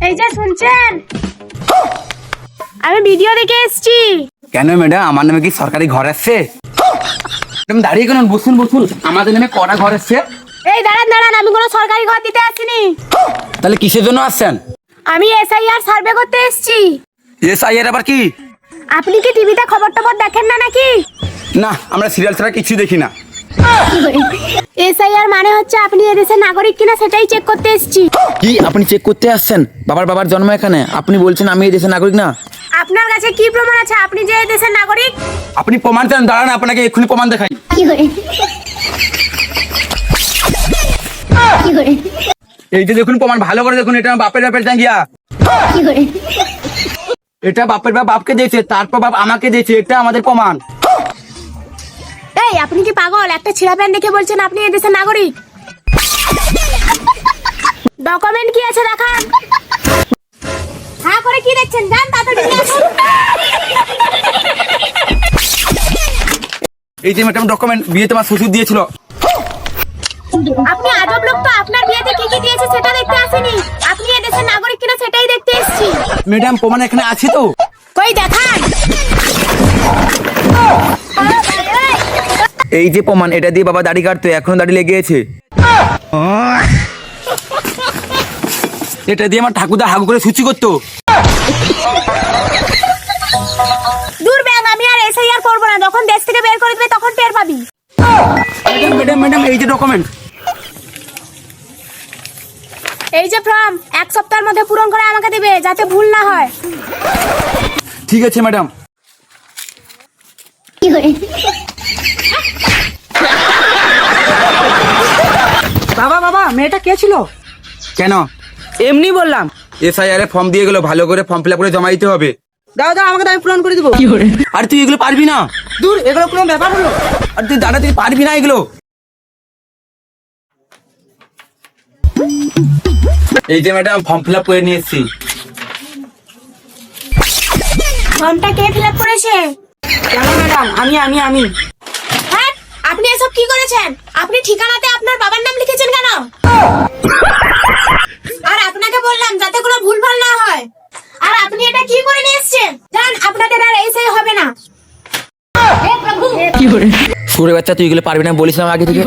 এই যে শুনছেন, আমি ভিডিও দেখে এসেছি। কেন ম্যাডাম, আমার নামে কি সরকারি ঘর আসছে? ম্যাডাম দাঁড়িয়ে কেন? বসুন বসুন, আমাদের নামে কটা ঘর আসছে? এই দাঁড়ান দাঁড়ান, আমি কোনো সরকারি ঘর দিতে আসিনি। তাহলে কিসের জন্য আসছেন? আমি এসআইআর সার্ভে করতে এসেছি। এসআইআর আবার কি? আপনি কি টিভিতে খবর টবর দেখেন না নাকি? না, আমরা সিরিয়াল ছাড়া কিছু দেখি না। এসআইআর মানে হচ্ছে আপনি এদেশের নাগরিক কিনা সেটাই চেক করতে এসেছি। কি আপনি চেক করতে আসছেন? বাবার জন্ম এখানে, আপনি বলছেন আমি এই দেশের নাগরিক না? আপনার কাছে কি প্রমাণ আছে আপনি যে এই দেশের নাগরিক? আপনি প্রমাণ চান? দাঁড়ান, আপনাকে এক্ষুনি প্রমাণ দেখাই। এই যে দেখুন প্রমাণ, ভালো করে দেখুন। এটা আমার বাপের জাঙ্গিয়া। এটা বাপের বাপকে দিয়েছে, তারপর বাপ আমাকে দিয়েছে। এটা আমাদের প্রমাণ। এই আপনি কি পাগল? একটা ছেঁড়া প্যান্ট দেখে বলছেন আপনি এই দেশের নাগরিক? ডকুমেন্ট কি আছে দেখান। হ্যাঁ করে কি দেখছেন? যান তাড়াতাড়ি নিয়ে আসুন। এই যে ম্যাডাম ডকুমেন্ট, বিয়েতে আমার শ্বশুর দিয়েছিল। আপনি আজব লোক তো, আপনার বিয়েতে কি কি দিয়েছে সেটা দেখতে আসেনি, আপনি এই দেশের নাগরিক কিনা সেটাই দেখতে এসেছি। ম্যাডাম প্রমাণ এখানে আছে তো? কই দেখান। এই যে প্রমাণ, এটা দিয়ে বাবা দাড়ি কাটতো, এখনো দাড়ি লেগে আছে। এটা দিয়ে আমার ঠাকুরদা হাগু করে সুচি করতো। দূর ব্যাং, আমি আর এসআইআর করবো না, যখন দেশ থেকে বের করে দিবে তখন টের পাবি। ম্যাডাম এই যে ডকুমেন্ট। এই যে ফর্ম, 1 সপ্তাহের মধ্যে পূরণ করে আমাকে দিবে, যাতে ভুল না হয়। ঠিক আছে ম্যাডাম। বাবা মেয়েটা কে ছিল? কেন? এমনি বললাম। এসআইআর এ ফর্ম দিয়ে গেল, ভালো করে ফর্ম ফিল আপ করে জমা দিতে হবে। দাও আমাকে আমি পূরণ করে দিব। আর তুই এগুলো পারবি না? দূর, এগুলো কোনো ব্যাপার হলো? আর তুই দাদা, তুই পারবি না এগুলো। এই যে ম্যাডাম ফর্ম ফিল আপ করে নিয়ে এসেছি। ফর্মটা কে ফিল আপ করেছে? কেন ম্যাডাম? আমি হ্যাঁ, আপনি এসব কি করেছেন? আপনি ঠিকানাতে আপনার বাবার নাম লিখেছেন কেন? আর আপনাকে বললাম যাতে কোনো ভুলভাল না হয়। আর আপনি এটা কি করে নিয়ে এসেছেন? জান, আপনাদের আর এসে হবে না। হে প্রভু। সুরে বাচ্চা, তুই এগুলো পারবি না বলিস না আগে থেকে।